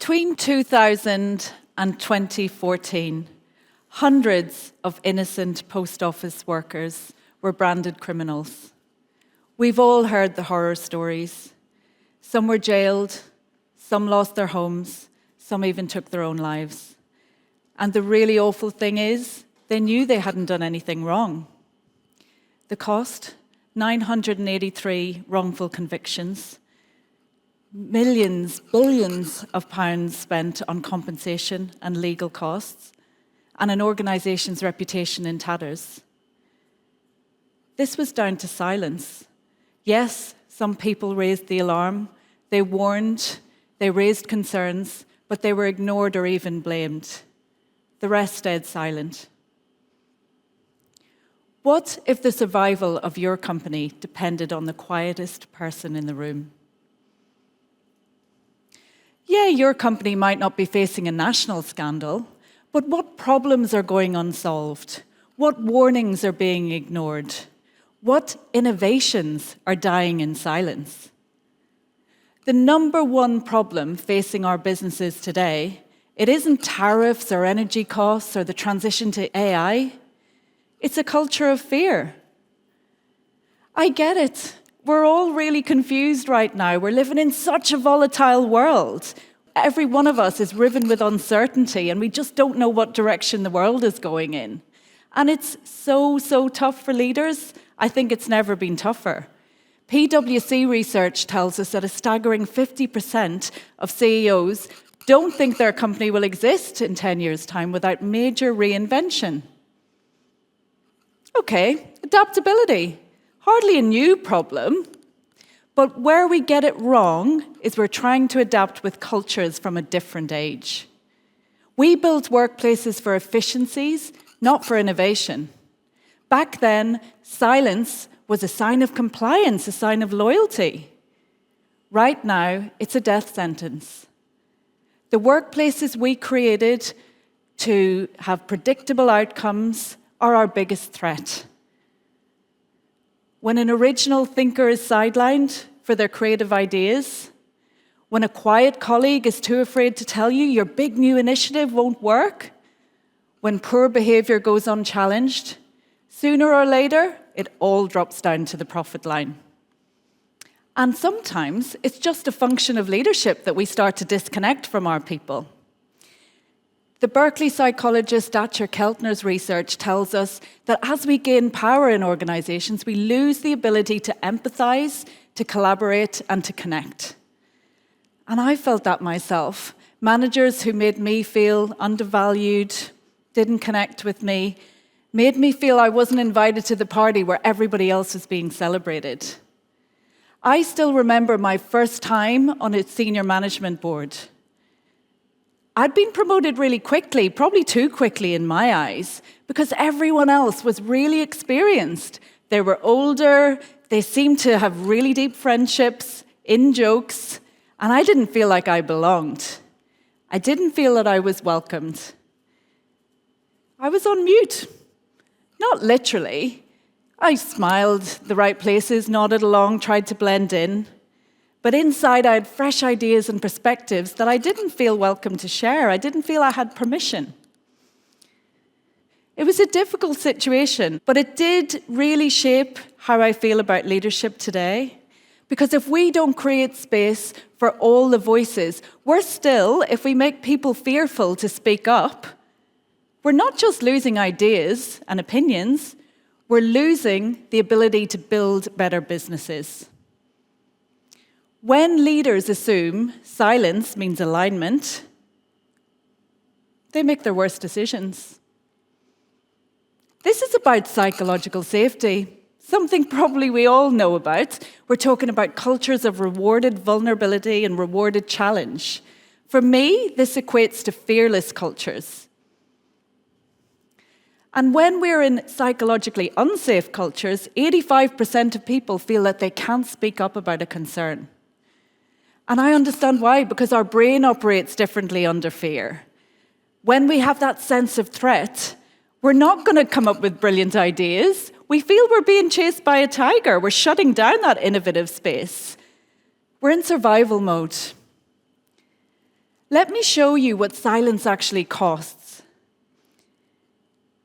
Between 2000 and 2014, hundreds of innocent post office workers were branded criminals. We've all heard the horror stories. Some were jailed, some lost their homes, some even took their own lives. And the really awful thing is, they knew they hadn't done anything wrong. The cost? 983 wrongful convictions. Millions, billions of pounds spent on compensation and legal costs, and an organisation's reputation in tatters. This was down to silence. Yes, some people raised the alarm, they warned, they raised concerns, but they were ignored or even blamed. The rest stayed silent. What if the survival of your company depended on the quietest person in the room? Yeah, your company might not be facing a national scandal, but what problems are going unsolved? What warnings are being ignored? What innovations are dying in silence? The number one problem facing our businesses today, it isn't tariffs or energy costs or the transition to AI. It's a culture of fear. I get it. We're all really confused right now. We're living in such a volatile world. Every one of us is riven with uncertainty, and we just don't know what direction the world is going in. And it's so tough for leaders. I think it's never been tougher. PwC research tells us that a staggering 50% of CEOs don't think their company will exist in 10 years' time without major reinvention. Okay, adaptability. Hardly a new problem, but where we get it wrong is we're trying to adapt with cultures from a different age. We built workplaces for efficiencies, not for innovation. Back then, silence was a sign of compliance, a sign of loyalty. Right now, it's a death sentence. The workplaces we created to have predictable outcomes are our biggest threat. When an original thinker is sidelined for their creative ideas, when a quiet colleague is too afraid to tell you your big new initiative won't work, when poor behavior goes unchallenged, sooner or later, it all drops down to the profit line. And sometimes it's just a function of leadership that we start to disconnect from our people. The Berkeley psychologist Dacher Keltner's research tells us that as we gain power in organizations, we lose the ability to empathize, to collaborate, and to connect. And I felt that myself. Managers who made me feel undervalued, didn't connect with me, made me feel I wasn't invited to the party where everybody else was being celebrated. I still remember my first time on a senior management board. I'd been promoted really quickly, probably too quickly in my eyes, because everyone else was really experienced. They were older, they seemed to have really deep friendships, in-jokes, and I didn't feel like I belonged. I didn't feel that I was welcomed. I was on mute. Not literally. I smiled the right places, nodded along, tried to blend in. But inside, I had fresh ideas and perspectives that I didn't feel welcome to share. I didn't feel I had permission. It was a difficult situation, but it did really shape how I feel about leadership today. Because if we don't create space for all the voices, worse still, if we make people fearful to speak up, we're not just losing ideas and opinions, we're losing the ability to build better businesses. When leaders assume silence means alignment, they make their worst decisions. This is about psychological safety, something probably we all know about. We're talking about cultures of rewarded vulnerability and rewarded challenge. For me, this equates to fearless cultures. And when we're in psychologically unsafe cultures, 85% of people feel that they can't speak up about a concern. And I understand why, because our brain operates differently under fear. When we have that sense of threat, we're not going to come up with brilliant ideas. We feel we're being chased by a tiger. We're shutting down that innovative space. We're in survival mode. Let me show you what silence actually costs.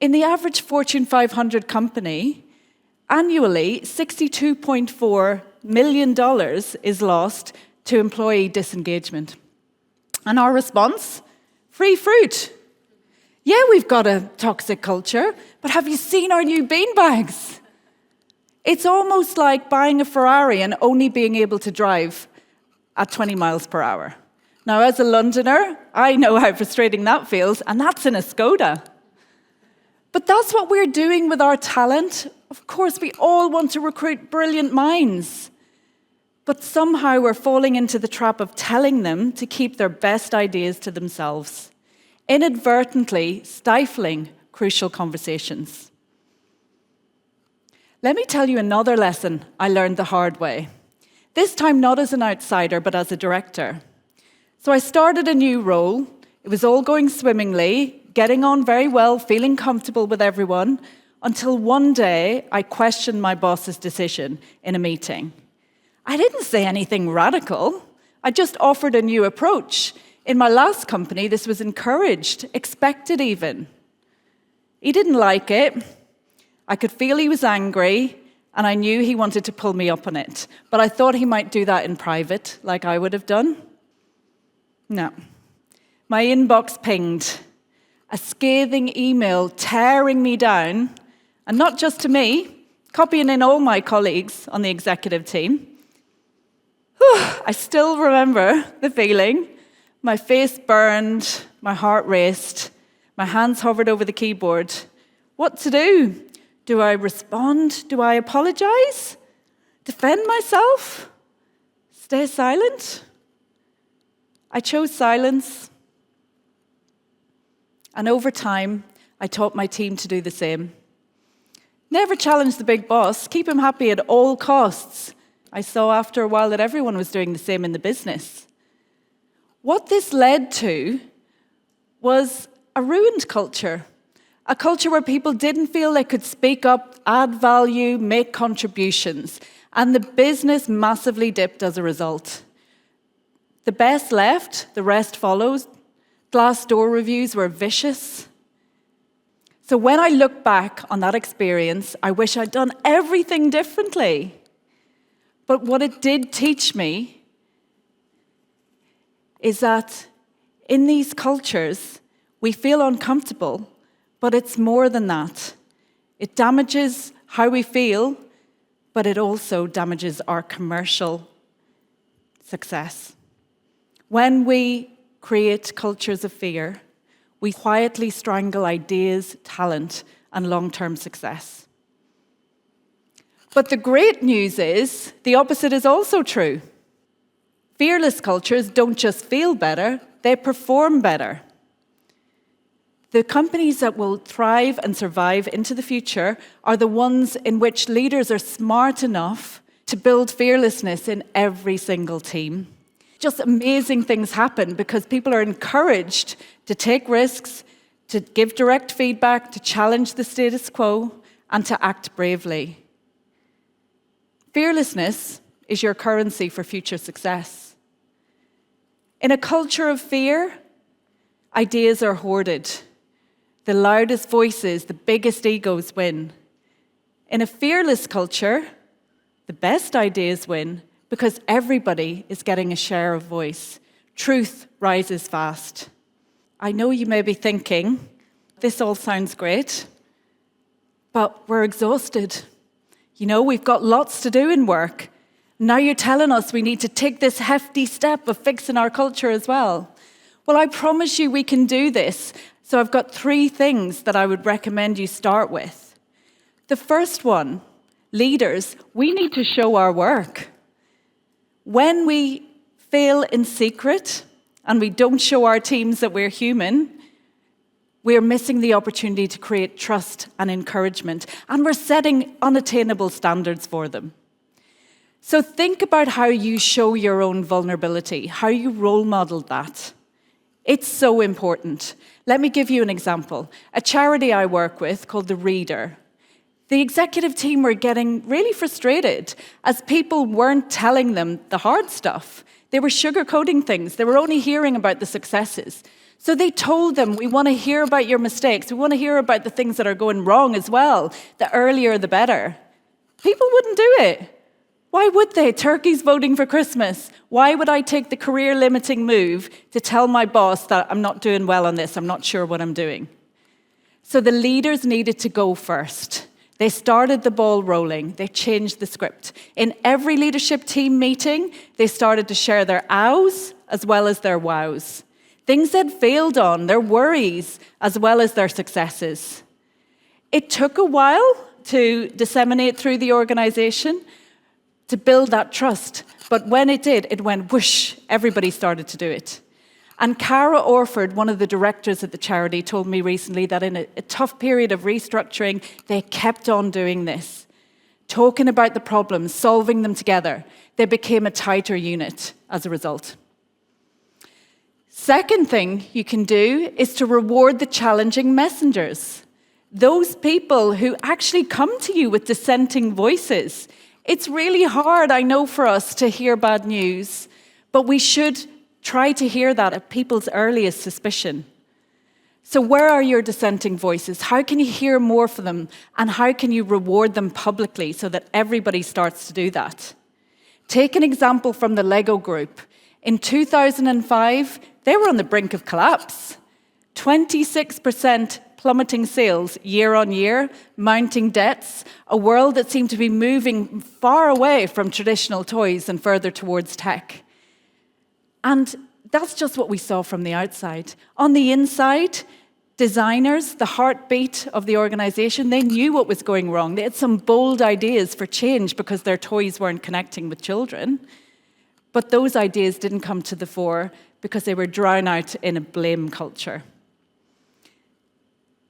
In the average Fortune 500 company, annually, $62.4 million is lost to employee disengagement. And our response? Free fruit. Yeah, we've got a toxic culture, but have you seen our new beanbags? It's almost like buying a Ferrari and only being able to drive at 20 miles per hour. Now, as a Londoner, I know how frustrating that feels, and that's in a Skoda. But that's what we're doing with our talent. Of course, we all want to recruit brilliant minds. But somehow we're falling into the trap of telling them to keep their best ideas to themselves, inadvertently stifling crucial conversations. Let me tell you another lesson I learned the hard way. This time not as an outsider, but as a director. So I started a new role. It was all going swimmingly, getting on very well, feeling comfortable with everyone, until one day I questioned my boss's decision in a meeting. I didn't say anything radical. I just offered a new approach. In my last company, this was encouraged, expected even. He didn't like it. I could feel he was angry, and I knew he wanted to pull me up on it. But I thought he might do that in private, like I would have done. No. My inbox pinged. A scathing email tearing me down, and not just to me, copying in all my colleagues on the executive team. I still remember the feeling. My face burned, my heart raced, my hands hovered over the keyboard. What to do? Do I respond? Do I apologize? Defend myself? Stay silent? I chose silence. And over time, I taught my team to do the same. Never challenge the big boss. Keep him happy at all costs. I saw after a while that everyone was doing the same in the business. What this led to was a ruined culture. A culture where people didn't feel they could speak up, add value, make contributions. And the business massively dipped as a result. The best left, the rest follows. Glassdoor reviews were vicious. So when I look back on that experience, I wish I'd done everything differently. But what it did teach me is that in these cultures, we feel uncomfortable, but it's more than that. It damages how we feel, but it also damages our commercial success. When we create cultures of fear, we quietly strangle ideas, talent, and long-term success. But the great news is, the opposite is also true. Fearless cultures don't just feel better, they perform better. The companies that will thrive and survive into the future are the ones in which leaders are smart enough to build fearlessness in every single team. Just amazing things happen because people are encouraged to take risks, to give direct feedback, to challenge the status quo, and to act bravely. Fearlessness is your currency for future success. In a culture of fear, ideas are hoarded. The loudest voices, the biggest egos win. In a fearless culture, the best ideas win because everybody is getting a share of voice. Truth rises fast. I know you may be thinking, this all sounds great, but we're exhausted. You know, we've got lots to do in work. Now you're telling us we need to take this hefty step of fixing our culture as well. Well, I promise you we can do this. So I've got 3 things that I would recommend you start with. The first one, leaders, we need to show our work. When we fail in secret and we don't show our teams that we're human, we're missing the opportunity to create trust and encouragement, and we're setting unattainable standards for them. So think about how you show your own vulnerability, how you role model that. It's so important. Let me give you an example. A charity I work with called The Reader. The executive team were getting really frustrated as people weren't telling them the hard stuff. They were sugarcoating things. They were only hearing about the successes. So they told them, we want to hear about your mistakes. We want to hear about the things that are going wrong as well. The earlier, the better. People wouldn't do it. Why would they? Turkey's voting for Christmas. Why would I take the career-limiting move to tell my boss that I'm not doing well on this, I'm not sure what I'm doing? So the leaders needed to go first. They started the ball rolling. They changed the script. In every leadership team meeting, they started to share their ows as well as their wows. Things they'd failed on, their worries, as well as their successes. It took a while to disseminate through the organization, to build that trust. But when it did, it went whoosh, everybody started to do it. And Cara Orford, one of the directors at the charity, told me recently that in a tough period of restructuring, they kept on doing this, talking about the problems, solving them together. They became a tighter unit as a result. Second thing you can do is to reward the challenging messengers. Those people who actually come to you with dissenting voices. It's really hard, I know, for us to hear bad news, but we should try to hear that at people's earliest suspicion. So where are your dissenting voices? How can you hear more from them? And how can you reward them publicly so that everybody starts to do that? Take an example from the Lego Group. In 2005, they were on the brink of collapse. 26% plummeting sales year on year, mounting debts, a world that seemed to be moving far away from traditional toys and further towards tech. And that's just what we saw from the outside. On the inside, designers, the heartbeat of the organization, they knew what was going wrong. They had some bold ideas for change because their toys weren't connecting with children. But those ideas didn't come to the fore because they were drowned out in a blame culture.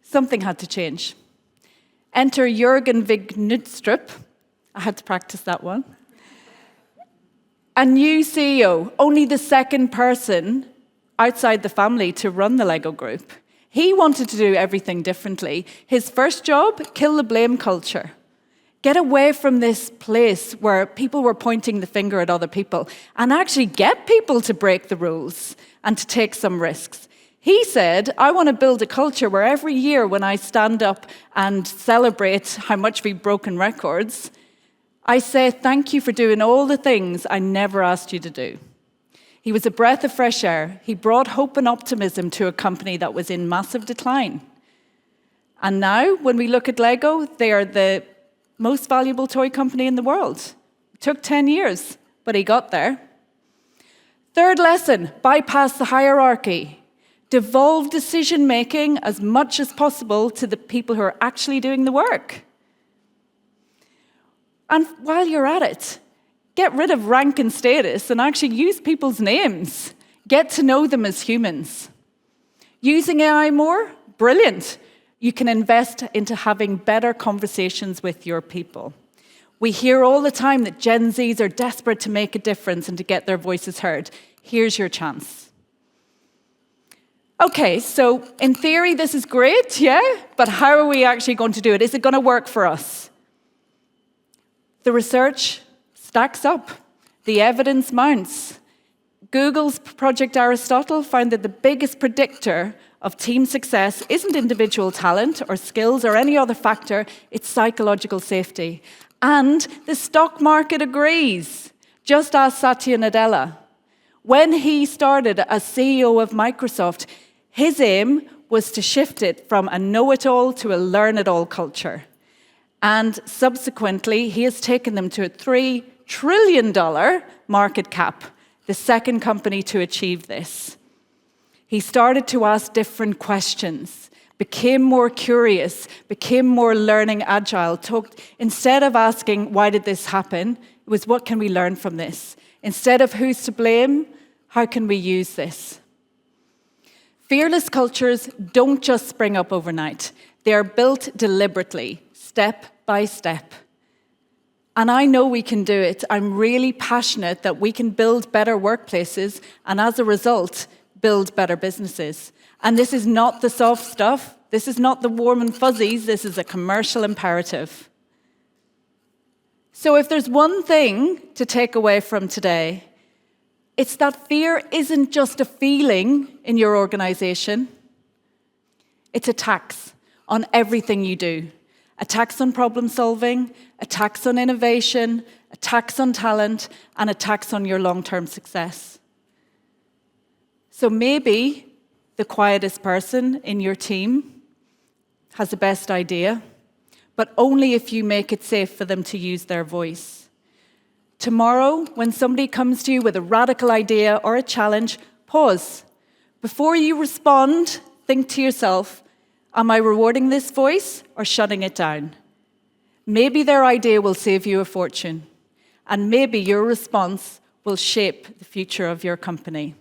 Something had to change. Enter Jürgen Vignustrup. I had to practice that one. A new CEO, only the second person outside the family to run the Lego Group. He wanted to do everything differently. His first job, kill the blame culture. Get away from this place where people were pointing the finger at other people and actually get people to break the rules and to take some risks. He said, I want to build a culture where every year when I stand up and celebrate how much we've broken records, I say thank you for doing all the things I never asked you to do. He was a breath of fresh air. He brought hope and optimism to a company that was in massive decline. And now, when we look at Lego, they are the most valuable toy company in the world. It took 10 years, but he got there. Third lesson, bypass the hierarchy. Devolve decision-making as much as possible to the people who are actually doing the work. And while you're at it, get rid of rank and status and actually use people's names. Get to know them as humans. Using AI more? Brilliant. You can invest into having better conversations with your people. We hear all the time that Gen Zs are desperate to make a difference and to get their voices heard. Here's your chance. Okay, so in theory, this is great, yeah? But how are we actually going to do it? Is it going to work for us? The research stacks up. The evidence mounts. Google's Project Aristotle found that the biggest predictor of team success isn't individual talent or skills or any other factor, it's psychological safety. And the stock market agrees. Just ask Satya Nadella. When he started as CEO of Microsoft, his aim was to shift it from a know-it-all to a learn-it-all culture. And subsequently, he has taken them to a $3 trillion market cap, the second company to achieve this. He started to ask different questions, became more curious, became more learning agile. Instead of asking, why did this happen? It was, what can we learn from this? Instead of who's to blame, how can we use this? Fearless cultures don't just spring up overnight. They are built deliberately, step by step. And I know we can do it. I'm really passionate that we can build better workplaces and as a result, build better businesses. And this is not the soft stuff. This is not the warm and fuzzies, this is a commercial imperative. So if there's one thing to take away from today, it's that fear isn't just a feeling in your organization. It's a tax on everything you do. A tax on problem solving, a tax on innovation, a tax on talent, and a tax on your long-term success. So maybe the quietest person in your team has the best idea, but only if you make it safe for them to use their voice. Tomorrow, when somebody comes to you with a radical idea or a challenge, pause. Before you respond, think to yourself, am I rewarding this voice or shutting it down? Maybe their idea will save you a fortune, and maybe your response will shape the future of your company.